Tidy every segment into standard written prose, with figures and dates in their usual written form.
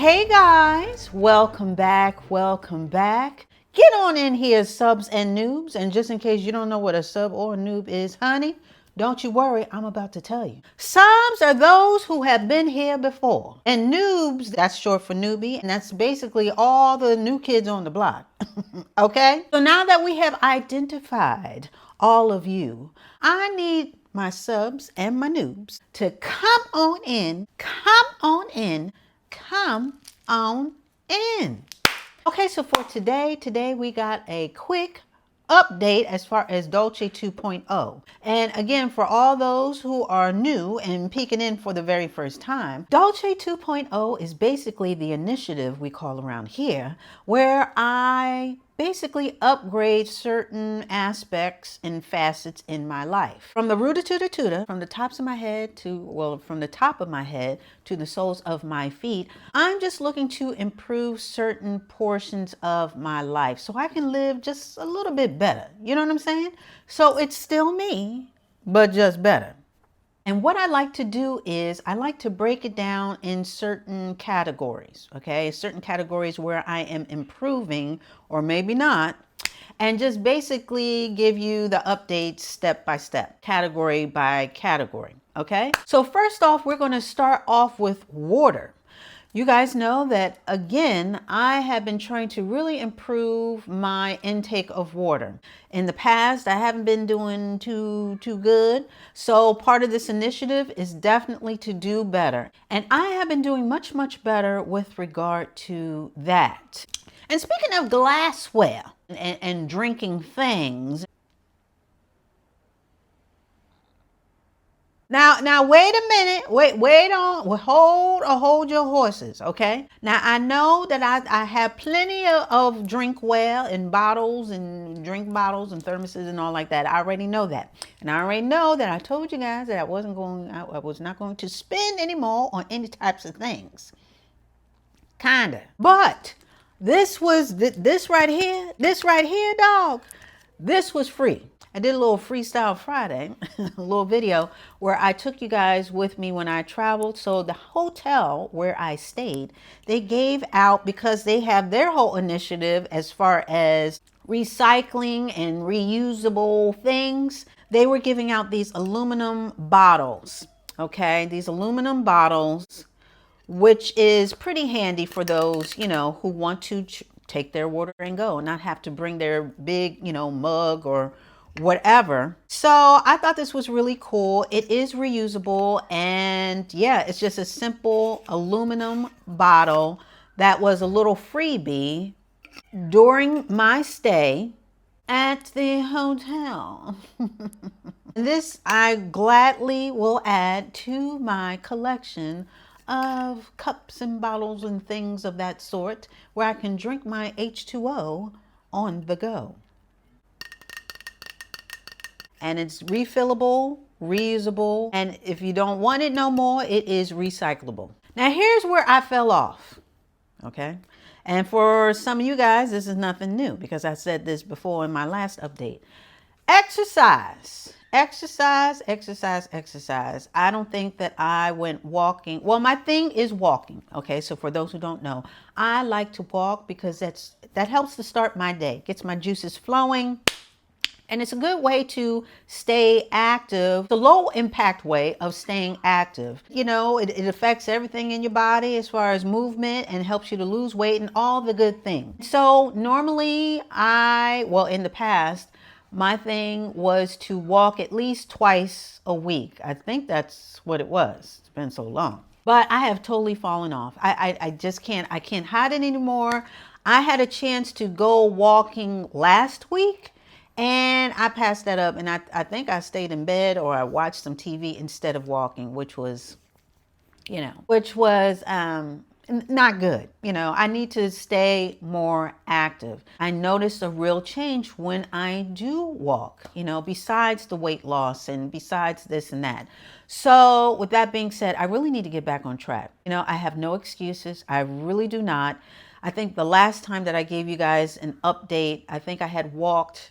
Hey guys, welcome back, welcome back. Get on in here, subs and noobs. And just in case you don't know what a sub or a noob is, honey, don't you worry, I'm about to tell you. Subs are those who have been here before. And noobs, that's short for newbie, and that's basically all the new kids on the block. Okay? So now that we have identified all of you, I need my subs and my noobs to come on in, come on in. Okay, so for today we got a quick update as far as Dolce 2.0. And again, for all those who are new and peeking in for the very first time, Dolce 2.0 is basically the initiative we call around here, where I basically upgrade certain aspects and facets in my life. From the rooter to the tutor, from the tops of my head to, well, from the top of my head to the soles of my feet, I'm just looking to improve certain portions of my life so I can live just a little bit better. You know what I'm saying? So it's still me, but just better. And what I like to do is I like to break it down in certain categories, okay? Certain categories where I am improving or maybe not, and just basically give you the updates step by step, category by category, okay? So first off, we're gonna start off with water. You guys know that, again, I have been trying to really improve my intake of water. In the past, I haven't been doing too good. So part of this initiative is definitely to do better. And I have been doing much better with regard to that. And speaking of glassware and drinking things, Now, wait a minute. Hold your horses, okay? Now, I know that I have plenty of drinkware in bottles and drink bottles and thermoses and all like that. I already know that. And I already know that I told you guys that I was not going to spend any more on any types of things. Kinda. But this right here, dog, this was free. I did a little Freestyle Friday, a little video where I took you guys with me when I traveled. So the hotel where I stayed, they gave out, because they have their whole initiative as far as recycling and reusable things, they were giving out these aluminum bottles, okay? These aluminum bottles, which is pretty handy for those, you know, who want to take their water and go, not have to bring their big, you know, mug or whatever. So I thought this was really cool. It is reusable, and yeah, it's just a simple aluminum bottle that was a little freebie during my stay at the hotel. This I gladly will add to my collection of cups and bottles and things of that sort, where I can drink my H2O on the go. And it's refillable, reusable, and if you don't want it no more, it is recyclable. Now here's where I fell off, okay? And for some of you guys, this is nothing new, because I said this before in my last update. Exercise. I don't think that I went walking. Well, my thing is walking, okay? So for those who don't know, I like to walk because that helps to start my day, gets my juices flowing. And it's a good way to stay active, the low impact way of staying active. You know, it affects everything in your body as far as movement, and helps you to lose weight and all the good things. So normally in the past, my thing was to walk at least twice a week. I think that's what it was. It's been so long. But I have totally fallen off. I just can't hide it anymore. I had a chance to go walking last week, and I passed that up, and I think I stayed in bed or I watched some TV instead of walking, which was not good. You know, I need to stay more active. I notice a real change when I do walk, you know, besides the weight loss and besides this and that. So with that being said, I really need to get back on track. You know, I have no excuses. I really do not. I think the last time that I gave you guys an update, I think I had walked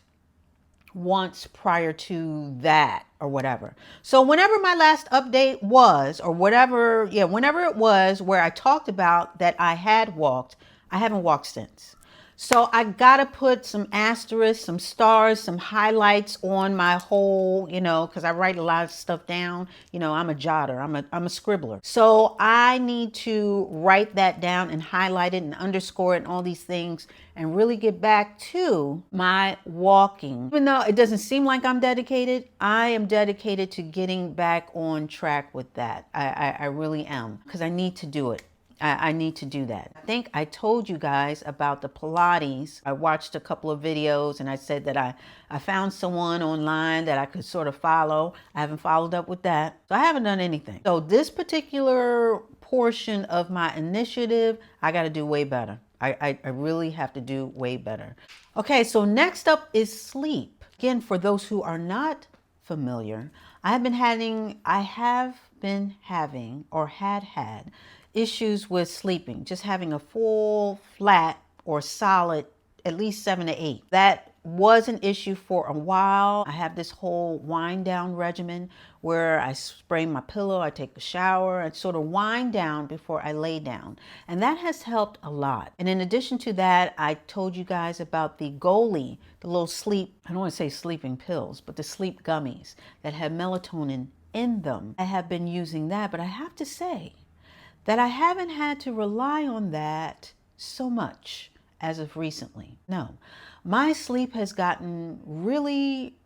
once prior to that or whatever. So whenever my last update was, or whatever, yeah, whenever it was where I talked about that I had walked, I haven't walked since. So I gotta put some asterisks, some stars, some highlights on my whole, because I write a lot of stuff down. I'm a jotter, I'm a scribbler. So I need to write that down and highlight it and underscore it and all these things and really get back to my walking. Even though it doesn't seem like I'm dedicated, I am dedicated to getting back on track with that. I really am, because I need to do it. I need to do that. I think I told you guys about the Pilates. I watched a couple of videos and I said that I found someone online that I could sort of follow. I haven't followed up with that. So I haven't done anything. So this particular portion of my initiative, I got to do way better. I really have to do way better. Okay, so next up is sleep. Again, for those who are not familiar, I have been having or had issues with sleeping, just having a full, flat, or solid, at least 7 to 8. That was an issue for a while. I have this whole wind down regimen where I spray my pillow, I take a shower, and sort of wind down before I lay down. And that has helped a lot. And in addition to that, I told you guys about the Goalie, the little sleep, I don't want to say sleeping pills, but the sleep gummies that have melatonin in them. I have been using that, but I have to say that I haven't had to rely on that so much as of recently. No, my sleep has gotten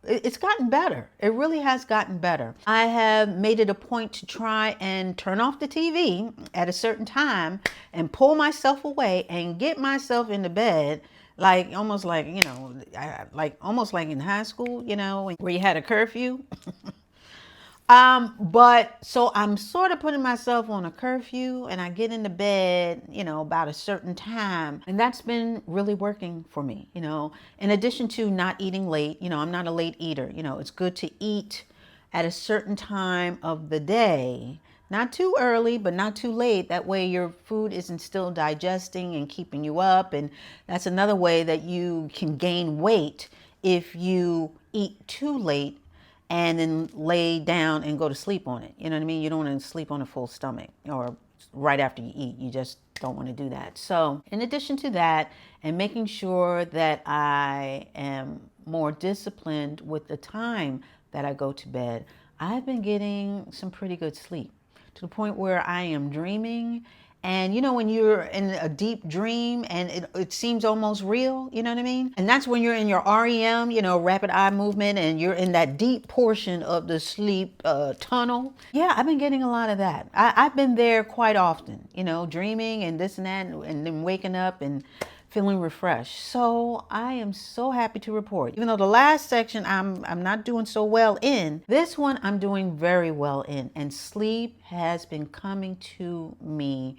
it's gotten better. It really has gotten better. I have made it a point to try and turn off the TV at a certain time and pull myself away and get myself into bed, like almost like, almost like in high school, where you had a curfew. But so I'm sort of putting myself on a curfew and I get into bed, about a certain time. And that's been really working for me, in addition to not eating late. I'm not a late eater. It's good to eat at a certain time of the day, not too early, but not too late. That way your food isn't still digesting and keeping you up. And that's another way that you can gain weight if you eat too late and then lay down and go to sleep on it. You know what I mean? You don't want to sleep on a full stomach or right after you eat. You just don't want to do that. So in addition to that, and making sure that I am more disciplined with the time that I go to bed, I've been getting some pretty good sleep to the point where I am dreaming. And when you're in a deep dream and it seems almost real, you know what I mean? And that's when you're in your REM, rapid eye movement, and you're in that deep portion of the sleep tunnel. Yeah, I've been getting a lot of that. I've been there quite often, dreaming and this and that, and then waking up and feeling refreshed. So I am so happy to report, even though the last section I'm not doing so well in, this one I'm doing very well in, and sleep has been coming to me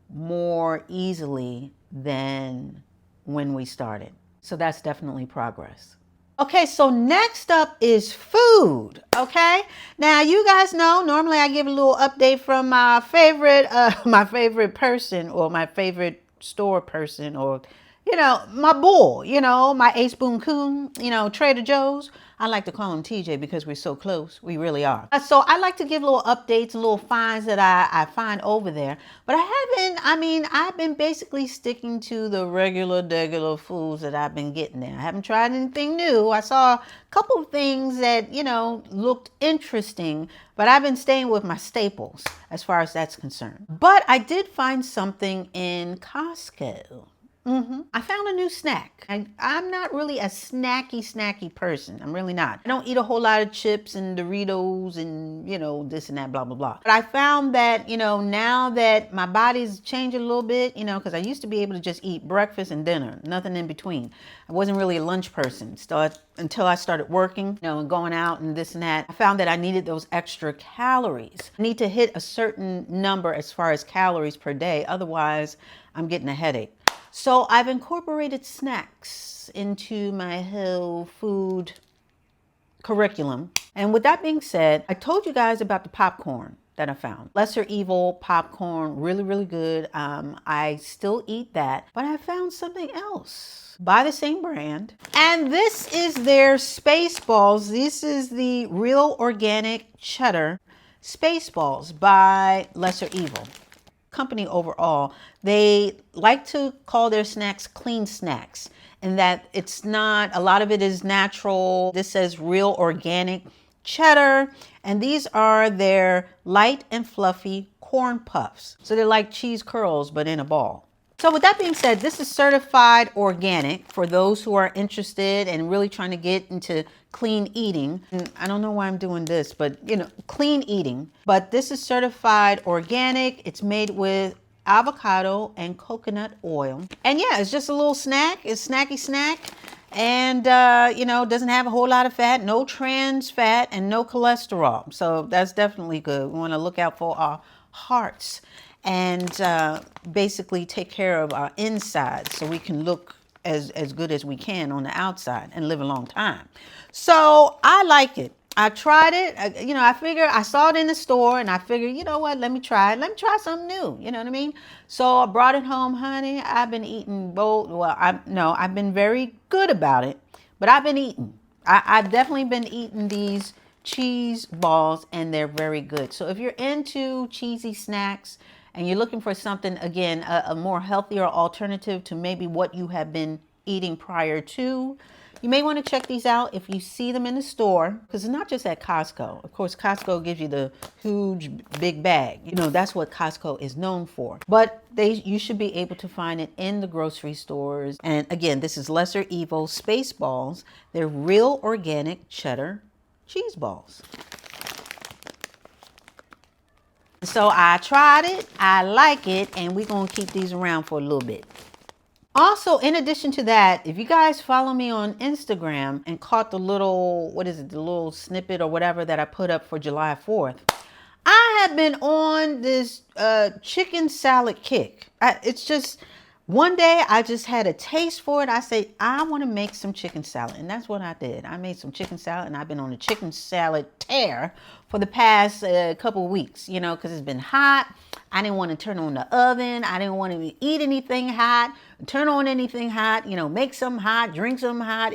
more easily than when we started. So that's definitely progress. Okay, so next up is food. Okay, now you guys know normally I give a little update from my favorite person, or my favorite store person, or my bull, my ace boon coon, Trader Joe's. I like to call him TJ because we're so close. We really are. So I like to give little updates and little finds that I find over there. But I've been basically sticking to the regular foods that I've been getting there. I haven't tried anything new. I saw a couple of things that, looked interesting, but I've been staying with my staples as far as that's concerned. But I did find something in Costco. I found a new snack. I'm not really a snacky person. I'm really not. I don't eat a whole lot of chips and Doritos and, this and that, blah, blah, blah. But I found that, now that my body's changing a little bit, because I used to be able to just eat breakfast and dinner, nothing in between. I wasn't really a lunch person until I started working, and going out and this and that. I found that I needed those extra calories. I need to hit a certain number as far as calories per day. Otherwise, I'm getting a headache. So I've incorporated snacks into my whole food curriculum. And with that being said, I told you guys about the popcorn. that I found. Lesser Evil popcorn, really, really good. I still eat that, but I found something else by the same brand. And this is their Spaceballs. This is the Real Organic Cheddar Spaceballs by Lesser Evil. Company overall, they like to call their snacks clean snacks, and that it's not, a lot of it is natural. This says Real Organic Cheddar, and these are their light and fluffy corn puffs. So they're like cheese curls, but in a ball. So with that being said, this is certified organic for those who are interested and really trying to get into clean eating. And I don't know why I'm doing this, but you know, clean eating. But this is certified organic. It's made with avocado and coconut oil. And yeah, it's just a little snack. It's snacky snack. And, you know, doesn't have a whole lot of fat, no trans fat, and no cholesterol. So that's definitely good. We want to look out for our hearts and basically take care of our insides so we can look as good as we can on the outside and live a long time. So I like it. I tried it. You know, I figured, I saw it in the store and I figured, you know what, let me try it. Let me try something new. You know what I mean? So I brought it home, honey. I've been eating both. Well, I've been very good about it, but I've been eating. I've definitely been eating these cheese balls and they're very good. So if you're into cheesy snacks and you're looking for something, again, a more healthier alternative to maybe what you have been eating prior to, you may want to check these out if you see them in the store, because it's not just at Costco. Of course, Costco gives you the huge big bag. You know, that's what Costco is known for. But you should be able to find it in the grocery stores. And again, this is Lesser Evil Spaceballs. They're Real Organic Cheddar Cheese Balls. So I tried it, I like it, and we're going to keep these around for a little bit. Also, in addition to that, if you guys follow me on Instagram and caught the little, what is it, the little snippet or whatever that I put up for July 4th, I have been on this chicken salad kick. It's just, one day I just had a taste for it. I said, I want to make some chicken salad. And that's what I did. I made some chicken salad and I've been on a chicken salad tear for the past couple of weeks, you know, because it's been hot. I didn't want to turn on the oven. I didn't want to eat anything hot, turn on anything hot, you know, make something hot, drink something hot,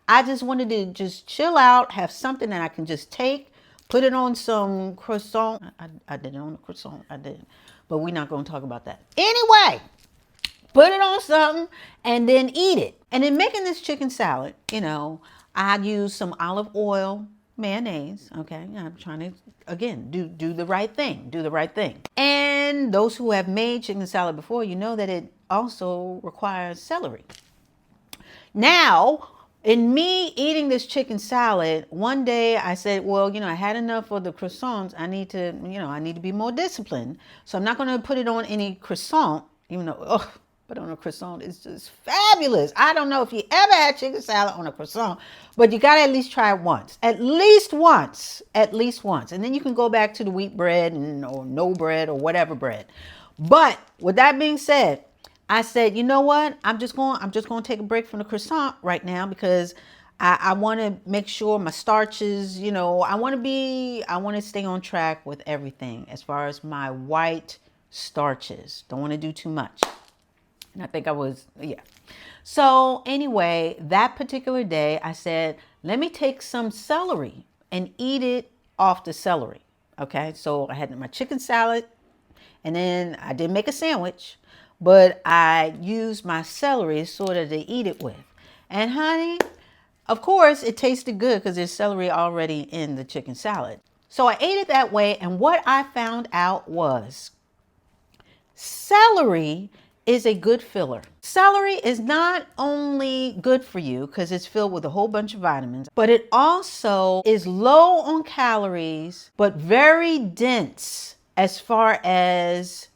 I just wanted to just chill out, have something that I can just take, put it on some croissant. I did it on a croissant. I did. But we're not going to talk about that. Anyway, put it on something and then eat it. And in making this chicken salad, you know, I used some olive oil, mayonnaise. Okay, I'm trying to, again, do the right thing. Do the right thing. And those who have made chicken salad before, you know that it also requires celery. Now, in me eating this chicken salad, one day I said, well, you know, I had enough of the croissants. I need to, you know, I need to be more disciplined. So I'm not going to put it on any croissant, even though, but on a croissant is just fabulous. I don't know if you ever had chicken salad on a croissant, but you got to at least try it once. At least once. And then you can go back to the wheat bread or no bread or whatever bread. But with that being said, I said, you know what? I'm just going to take a break from the croissant right now because I want to make sure my starches, you know, I want to stay on track with everything as far as my white starches. Don't want to do too much. And I think I was, yeah. So anyway, that particular day, I said, let me take some celery and eat it off the celery. Okay, so I had my chicken salad and then I did make a sandwich, but I used my celery sort of to eat it with. And honey, of course, it tasted good because there's celery already in the chicken salad. So I ate it that way. And what I found out was celery is a good filler. Celery is not only good for you because it's filled with a whole bunch of vitamins, but it also is low on calories, but very dense as far as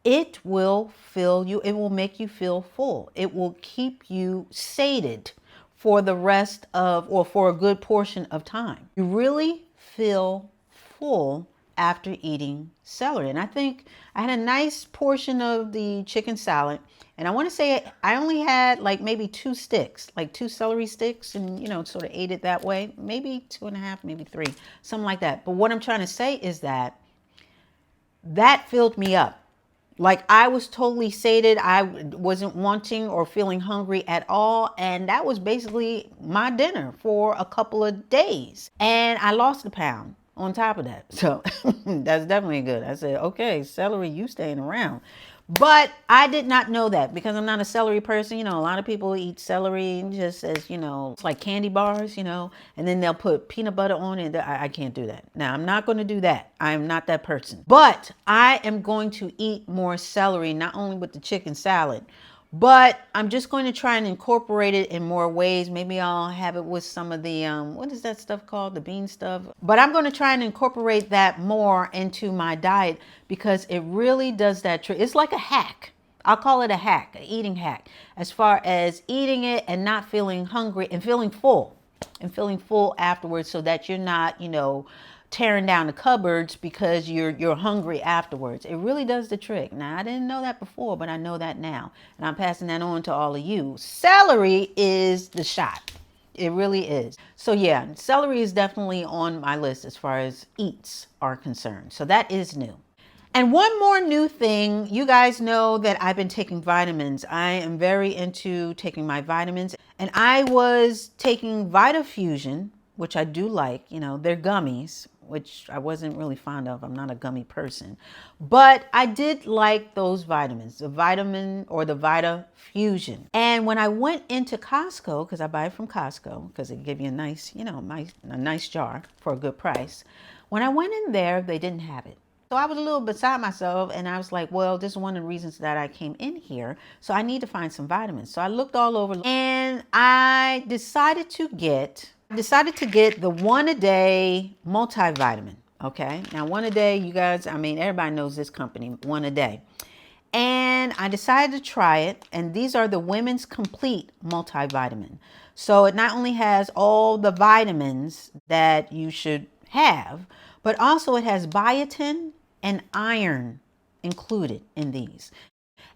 it will fill you. It will make you feel full. It will keep you sated for the rest of, or for a good portion of time. You really feel full after eating celery. And I think I had a nice portion of the chicken salad. And I want to say I only had like maybe 2 sticks, like 2 celery sticks, and, you know, sort of ate it that way. Maybe 2.5, maybe 3, something like that. But what I'm trying to say is that that filled me up. Like I was totally sated. I wasn't wanting or feeling hungry at all. And that was basically my dinner for a couple of days. And I lost a pound on top of that. So that's definitely good. I said, okay, celery, you staying around. But I did not know that because I'm not a celery person. You know, a lot of people eat celery just as, you know, it's like candy bars, you know, and then they'll put peanut butter on it. I can't do that. Now, I'm not going to do that. I am not that person. But I am going to eat more celery, not only with the chicken salad, but I'm just going to try and incorporate it in more ways. Maybe I'll have it with some of the, what is that stuff called? The bean stuff. But I'm going to try and incorporate that more into my diet because it really does that trick. It's like a hack. I'll call it a hack, an eating hack, as far as eating it and not feeling hungry and feeling full afterwards so that you're not, you know, tearing down the cupboards because you're hungry afterwards. It really does the trick. Now, I didn't know that before, but I know that now. And I'm passing that on to all of you. Celery is the shot. It really is. So yeah, celery is definitely on my list as far as eats are concerned. So that is new. And one more new thing, you guys know that I've been taking vitamins. I am very into taking my vitamins. And I was taking VitaFusion, which I do like. You know, they're gummies, which I wasn't really fond of. I'm not a gummy person. But I did like those vitamins, the vitamin or the VitaFusion. And when I went into Costco, because I buy it from Costco, because they give you a nice, you know, a nice jar for a good price. When I went in there, they didn't have it. So I was a little beside myself and I was like, well, this is one of the reasons that I came in here. So I need to find some vitamins. So I looked all over and I decided to get the one a day multivitamin. Okay. Now one a day, you guys, I mean, everybody knows this company, one a day. And I decided to try it. And these are the Women's Complete Multivitamin. So it not only has all the vitamins that you should have, but also it has biotin and iron included in these.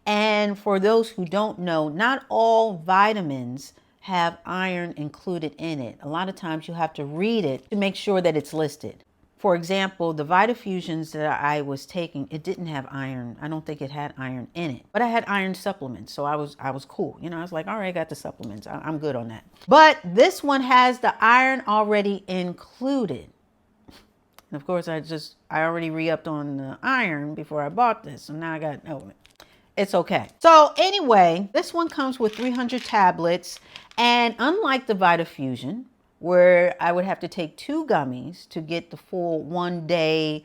And for those who don't know, not all vitamins have iron included in it. A lot of times you have to read it to make sure that it's listed. For example, the VitaFusions that I was taking, it didn't have iron. I don't think it had iron in it, but I had iron supplements. So I was cool. You know, I was like, all right, I got the supplements. I'm good on that. But this one has the iron already included. And of course, I already re-upped on the iron before I bought this. So now I got, oh, it's okay. So anyway, this one comes with 300 tablets. And unlike the VitaFusion, where I would have to take 2 gummies to get the full 1 day's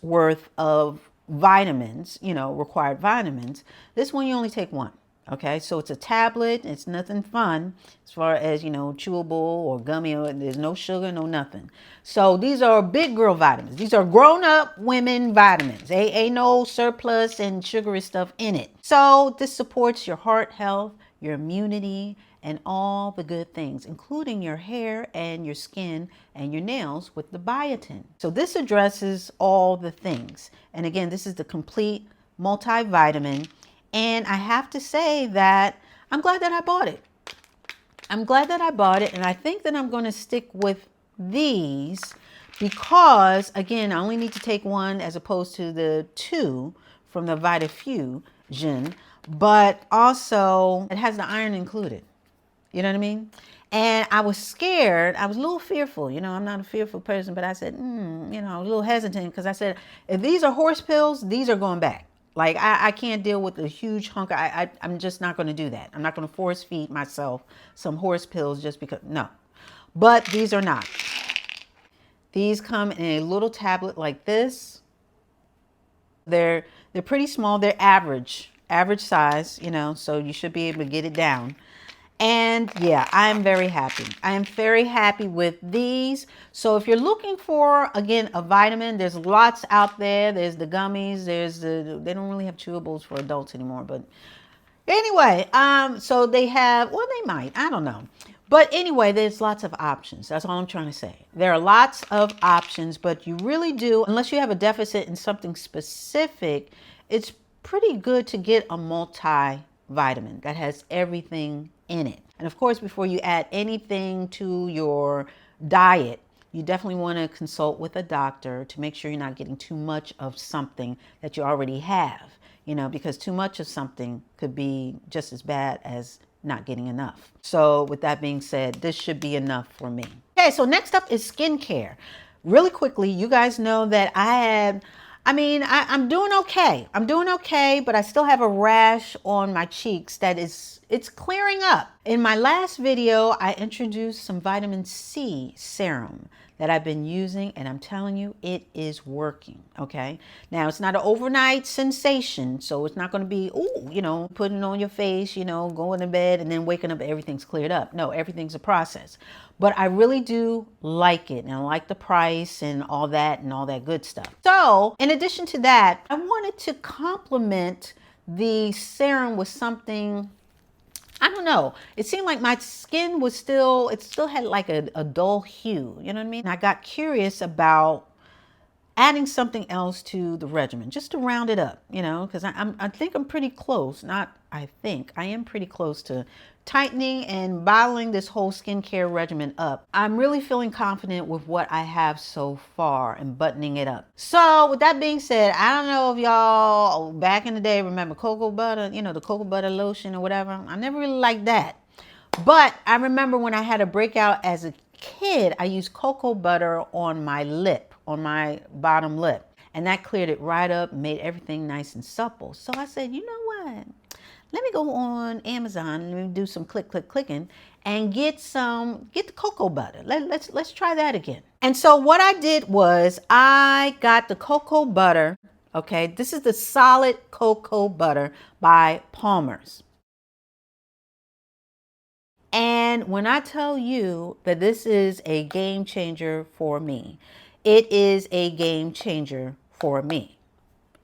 worth of vitamins, you know, required vitamins, this one you only take 1. Okay, so it's a tablet. It's nothing fun as far as, you know, chewable or gummy. Or there's no sugar, no nothing. So these are big girl vitamins. These are grown-up women vitamins. Ain't no surplus and sugary stuff in it. So this supports your heart health, your immunity, and all the good things, including your hair and your skin and your nails with the biotin. So this addresses all the things. And again, this is the complete multivitamin. And I have to say that I'm glad that I bought it. I'm glad that I bought it. And I think that I'm going to stick with these because, again, I only need to take 1 as opposed to the 2 from the VitaFusion. But also, it has the iron included. You know what I mean? And I was scared. I was a little fearful. You know, I'm not a fearful person, but I said, you know, I was a little hesitant because I said, if these are horse pills, these are going back. Like, I can't deal with a huge hunk. I'm just not going to do that. I'm not going to force feed myself some horse pills just because, no. But these are not. These come in a little tablet like this. They're pretty small. They're average size, you know, so you should be able to get it down. And yeah, I'm very happy. I am very happy with these. So if you're looking for, again, a vitamin, there's lots out there. There's the gummies. They don't really have chewables for adults anymore. But anyway, so they have, well, they might, I don't know. But anyway, there's lots of options. That's all I'm trying to say. There are lots of options, but you really do, unless you have a deficit in something specific, it's pretty good to get a multivitamin that has everything in it. And of course, before you add anything to your diet, you definitely want to consult with a doctor to make sure you're not getting too much of something that you already have, you know, because too much of something could be just as bad as not getting enough. So with that being said, this should be enough for me. Okay, so next up is skincare. Really quickly, you guys know that I'm doing okay. I'm doing okay, but I still have a rash on my cheeks that it's clearing up. In my last video, I introduced some vitamin C serum that I've been using, and I'm telling you, it is working, okay? Now, it's not an overnight sensation, so it's not gonna be, ooh, you know, putting it on your face, you know, going to bed and then waking up, everything's cleared up. No, everything's a process. But I really do like it, and I like the price and all that good stuff. So, in addition to that, I wanted to complement the serum with something, I don't know. It seemed like my skin was it still had like a dull hue. You know what I mean? I got curious about adding something else to the regimen just to round it up, you know, because I think I'm pretty close. I am pretty close to tightening and bottling this whole skincare regimen up. I'm really feeling confident with what I have so far and buttoning it up. So with that being said, I don't know if y'all back in the day remember cocoa butter, you know, the cocoa butter lotion or whatever. I never really liked that. But I remember when I had a breakout as a kid, I used cocoa butter on my lip, on my bottom lip. And that cleared it right up, made everything nice and supple. So I said, you know what? Let me go on Amazon, let me do some clicking and get the cocoa butter. Let's try that again. And so what I did was I got the cocoa butter. Okay, this is the solid cocoa butter by Palmer's. And when I tell you that this is a game changer for me, it is a game changer for me.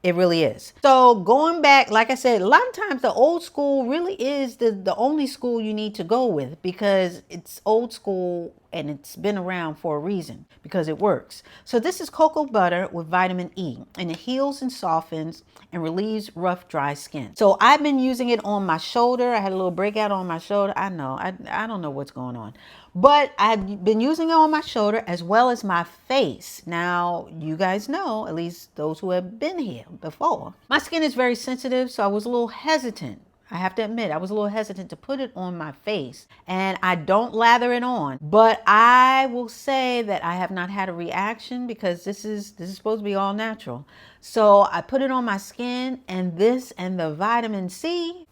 It really is. So going back, like I said, a lot of times the old school really is the only school you need to go with, because it's old school and it's been around for a reason, because it works. So this is cocoa butter with vitamin E, and it heals and softens and relieves rough, dry skin. So I've been using it on my shoulder. I had a little breakout on my shoulder. I know, I don't know what's going on, but I've been using it on my shoulder as well as my face. Now, you guys know, at least those who have been here before, my skin is very sensitive, so I was a little hesitant. I have to admit, I was a little hesitant to put it on my face, and I don't lather it on, but I will say that I have not had a reaction, because this is supposed to be all natural. So I put it on my skin, and this and the vitamin C,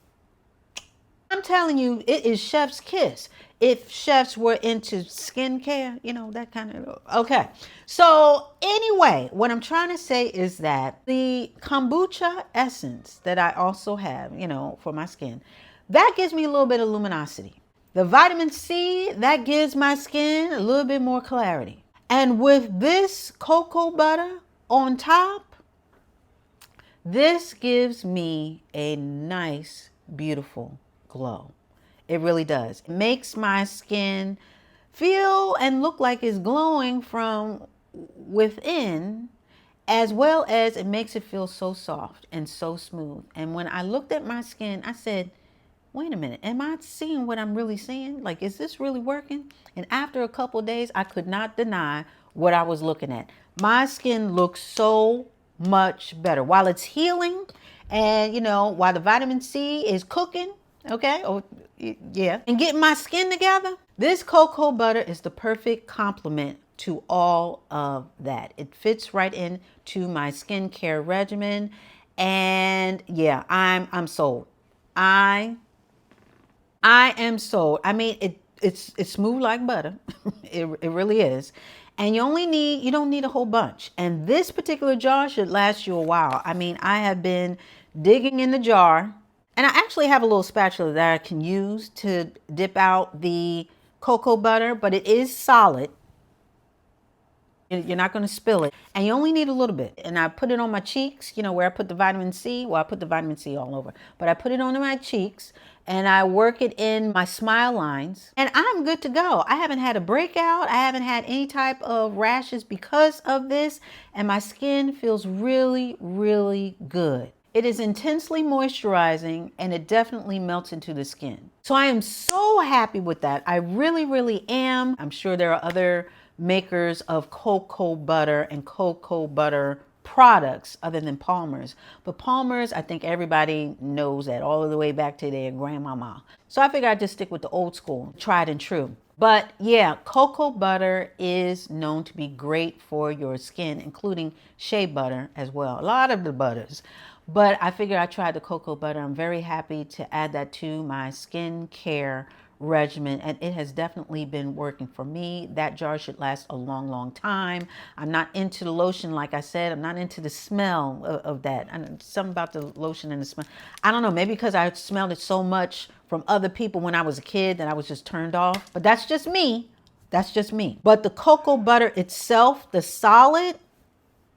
I'm telling you, it is chef's kiss. If chefs were into skincare, you know, that kind of, okay. So anyway, what I'm trying to say is that the kombucha essence that I also have, you know, for my skin, that gives me a little bit of luminosity. The vitamin C, that gives my skin a little bit more clarity. And with this cocoa butter on top, this gives me a nice, beautiful glow. It really does. It makes my skin feel and look like it's glowing from within, as well as it makes it feel so soft and so smooth. And when I looked at my skin, I said, wait a minute, am I seeing what I'm really seeing? Like, is this really working? And after a couple of days, I could not deny what I was looking at. My skin looks so much better while it's healing, and you know, while the vitamin C is cooking, okay, oh yeah, and getting my skin together. This cocoa butter is the perfect complement to all of that. It fits right into my skincare regimen, and yeah, I'm sold. I am sold. I mean, it's smooth like butter. it really is. And you don't need a whole bunch. And this particular jar should last you a while. I mean, I have been digging in the jar, and I actually have a little spatula that I can use to dip out the cocoa butter, but it is solid. You're not going to spill it, and you only need a little bit. And I put it on my cheeks, you know, where I put the vitamin C. Well, I put the vitamin C all over, but I put it on my cheeks, and I work it in my smile lines, and I'm good to go. I haven't had a breakout. I haven't had any type of rashes because of this, and my skin feels really, really good. It is intensely moisturizing, and it definitely melts into the skin. So I am so happy with that. I really, really am. I'm sure there are other makers of cocoa butter and cocoa butter products other than Palmer's. But Palmer's, I think everybody knows that all the way back to their grandmama. So I figured I'd just stick with the old school, tried and true. But yeah, cocoa butter is known to be great for your skin, including shea butter as well. A lot of the butters. But I figured I tried the cocoa butter. I'm very happy to add that to my skin care regimen, and it has definitely been working for me. That jar should last a long, long time. I'm not into the lotion, like I said. I'm not into the smell of that. And something about the lotion and the smell. I don't know, maybe because I smelled it so much from other people when I was a kid that I was just turned off. But that's just me. That's just me. But the cocoa butter itself, the solid,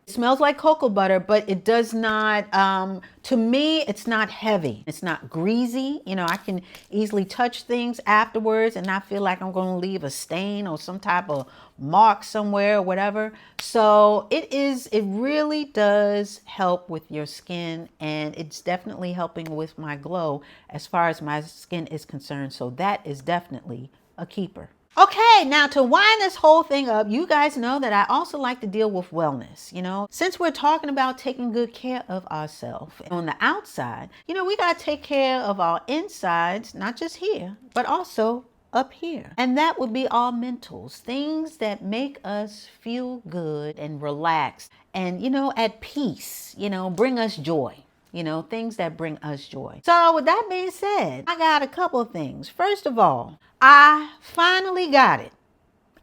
it smells like cocoa butter, but it does not, to me, it's not heavy. It's not greasy. You know, I can easily touch things afterwards and not feel like I'm going to leave a stain or some type of mark somewhere or whatever. So it really does help with your skin, and it's definitely helping with my glow as far as my skin is concerned. So that is definitely a keeper. Okay, now to wind this whole thing up, you guys know that I also like to deal with wellness. You know, since we're talking about taking good care of ourselves on the outside, you know, we got to take care of our insides, not just here, but also up here. And that would be our mentals, things that make us feel good and relaxed and, you know, at peace, you know, bring us joy. You know, things that bring us joy. So with that being said, I got a couple of things. First of all, I finally got it.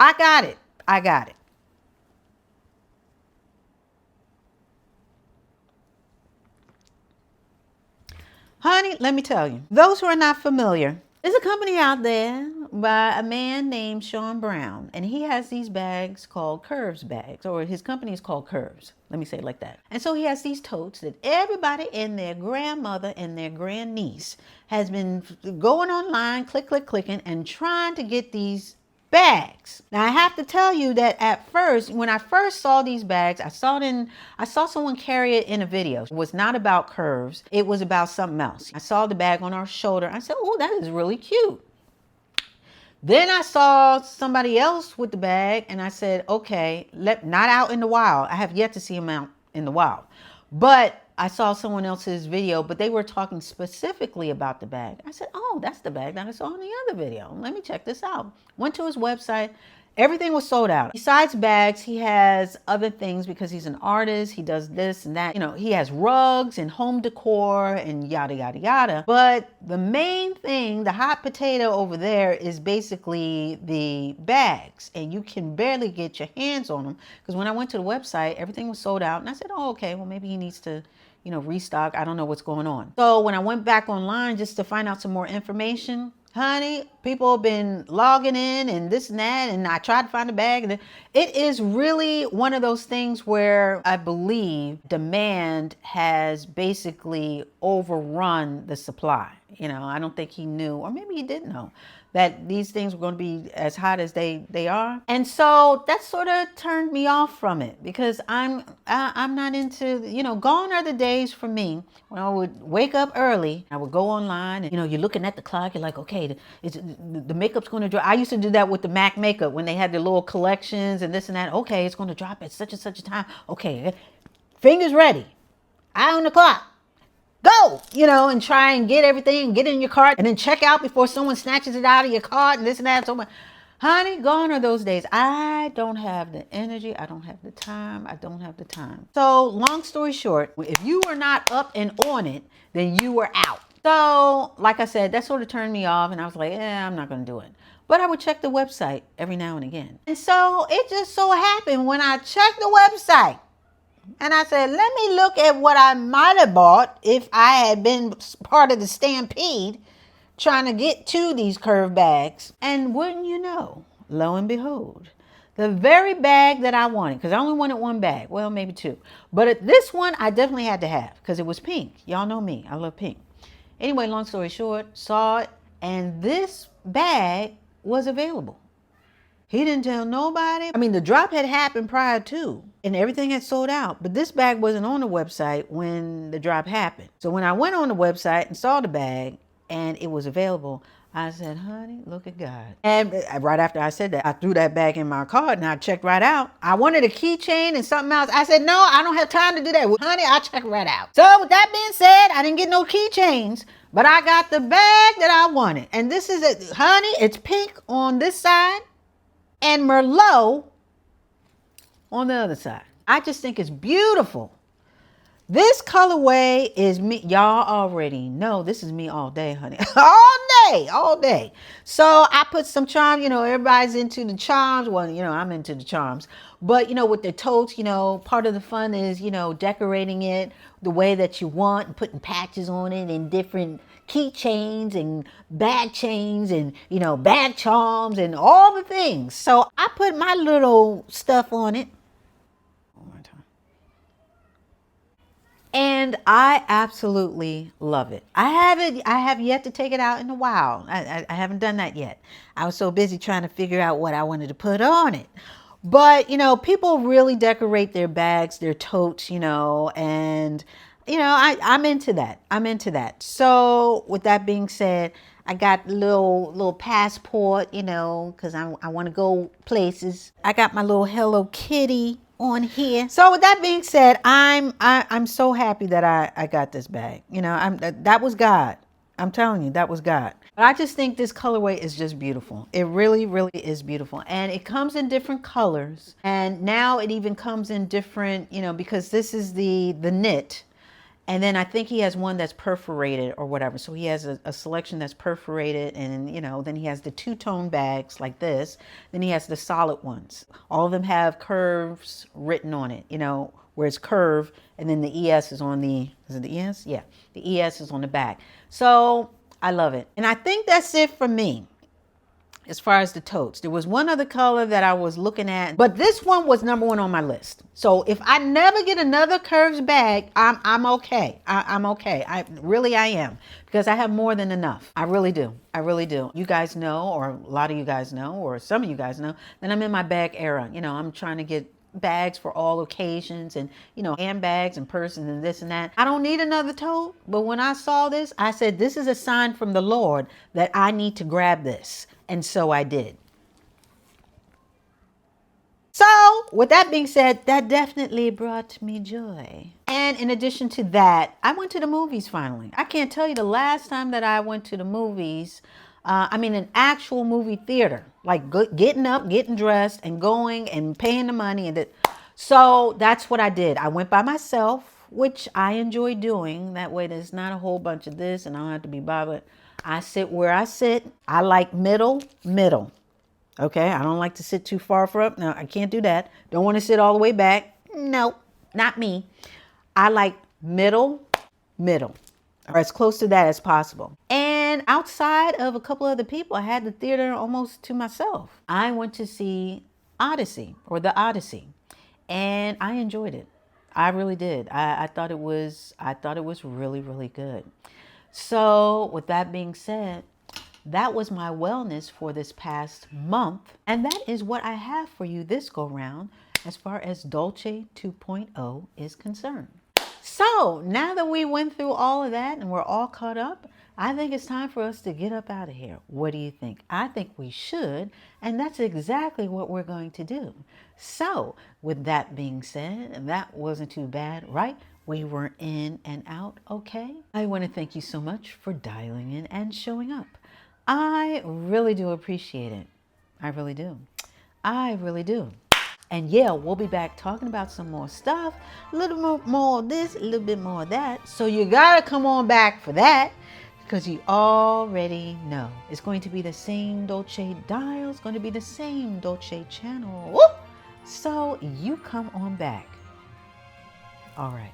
I got it. I got it. Honey, let me tell you, those who are not familiar, there's a company out there by a man named Sean Brown, and he has these bags called Curves bags, or his company is called Curves. Let me say it like that. And so he has these totes that everybody and their grandmother and their grandniece has been going online, clicking, and trying to get these bags. Now I have to tell you that at first, when I first saw these bags, I saw someone carry it in a video. It was not about curves. It was about something else. I saw the bag on her shoulder. I said, oh, that is really cute. Then I saw somebody else with the bag and I said, okay, not out in the wild. I have yet to see him out in the wild. But I saw someone else's video, but they were talking specifically about the bag. I said, oh, that's the bag that I saw in the other video. Let me check this out. Went to his website. Everything was sold out. Besides bags, he has other things because he's an artist. He does this and that. You know, he has rugs and home decor and yada, yada, yada. But the main thing, the hot potato over there is basically the bags. And you can barely get your hands on them. Because when I went to the website, everything was sold out. And I said, oh, okay, well, maybe he needs to, you know, restock. I don't know what's going on. So when I went back online just to find out some more information, honey, people have been logging in and this and that, and I tried to find a bag. And it is really one of those things where I believe demand has basically overrun the supply. You know, I don't think he knew, or maybe he did know, that these things were going to be as hot as they are. And so that sort of turned me off from it because I'm not into, you know, gone are the days for me when I would wake up early. I would go online and, you know, you're looking at the clock. You're like, okay, the makeup's going to drop. I used to do that with the MAC makeup when they had their little collections and this and that. Okay, it's going to drop at such and such a time. Okay, fingers ready. Eye on the clock. Go, you know, and try and get everything, get it in your cart, and then check out before someone snatches it out of your cart and this and that. So much. Honey, gone are those days. I don't have the energy. I don't have the time. I don't have the time. So long story short, if you were not up and on it, then you were out. So like I said, that sort of turned me off and I was like, I'm not going to do it. But I would check the website every now and again. And so it just so happened when I checked the website, and I said, let me look at what I might have bought if I had been part of the stampede trying to get to these curve bags. And wouldn't you know, lo and behold, the very bag that I wanted, because I only wanted one bag, well, maybe two. But this one I definitely had to have because it was pink. Y'all know me, I love pink. Anyway, long story short, saw it, and this bag was available. He didn't tell nobody. I mean, the drop had happened prior to, and everything had sold out. But this bag wasn't on the website when the drop happened. So when I went on the website and saw the bag and it was available, I said, honey, look at God. And right after I said that, I threw that bag in my car and I checked right out. I wanted a keychain and something else. I said, no, I don't have time to do that. Well, honey, I checked right out. So with that being said, I didn't get no keychains, but I got the bag that I wanted. And this is it, honey, it's pink on this side and Merlot on the other side. I just think it's beautiful. This colorway is me. Y'all already know this is me all day, honey. All day. So I put some charm, everybody's into the charms. Well, I'm into the charms. But, with the totes, part of the fun is, decorating it the way that you want and putting patches on it and different keychains and bag chains and, bag charms and all the things. So I put my little stuff on it. And I absolutely love it. I have yet to take it out in a while. I haven't done that yet. I was so busy trying to figure out what I wanted to put on it. But, people really decorate their bags, their totes, and, I'm into that. I'm into that. So with that being said, I got little passport, because I want to go places. I got my little Hello Kitty on here. So with that being said, I'm so happy that I got this bag. That was God. I'm telling you, that was God. But I just think this colorway is just beautiful. It really, really is beautiful. And it comes in different colors. And now it even comes in different, because this is the knit. And then I think he has one that's perforated or whatever. So he has a selection that's perforated, and then he has the two-tone bags like this. Then he has the solid ones. All of them have curves written on it, where it's curved, and then the ES is on the, is it the ES? Yeah, the ES is on the back. So I love it. And I think that's it for me. As far as the totes, there was one other color that I was looking at, but this one was number one on my list. So if I never get another curves bag, I'm okay. I'm okay. I am, because I have more than enough. I really do. I really do. You guys know, or a lot of you guys know, or some of you guys know, that I'm in my bag era. I'm trying to get bags for all occasions, and handbags and purses and this and that. I don't need another tote, but when I saw this, I said, this is a sign from the Lord that I need to grab this. And so I did. So with that being said, that definitely brought me joy. And in addition to that, I went to the movies finally. I can't tell you the last time that I went to the movies. An actual movie theater, like getting up, getting dressed and going and paying the money. So that's what I did. I went by myself, which I enjoy doing. That way there's not a whole bunch of this and I don't have to be bothered. I sit where I sit. I like middle. Okay, I don't like to sit too far up. No, I can't do that. Don't want to sit all the way back. No, not me. I like middle, or as close to that as possible. And outside of a couple other people, I had the theater almost to myself. I went to see Odyssey, or The Odyssey, and I enjoyed it. I really did. I thought it was really, really good. So with that being said, that was my wellness for this past month. And that is what I have for you this go round as far as Dolce 2.0 is concerned. So now that we went through all of that and we're all caught up, I think it's time for us to get up out of here. What do you think? I think we should. And that's exactly what we're going to do. So with that being said, that wasn't too bad, right? We were in and out okay. I want to thank you so much for dialing in and showing up. I really do appreciate it. I really do. I really do. And yeah, we'll be back talking about some more stuff, a little more of this, a little bit more of that. So you gotta come on back for that, because you already know it's going to be the same Dolce dial, it's going to be the same Dolce channel. Woo! So you come on back. All right.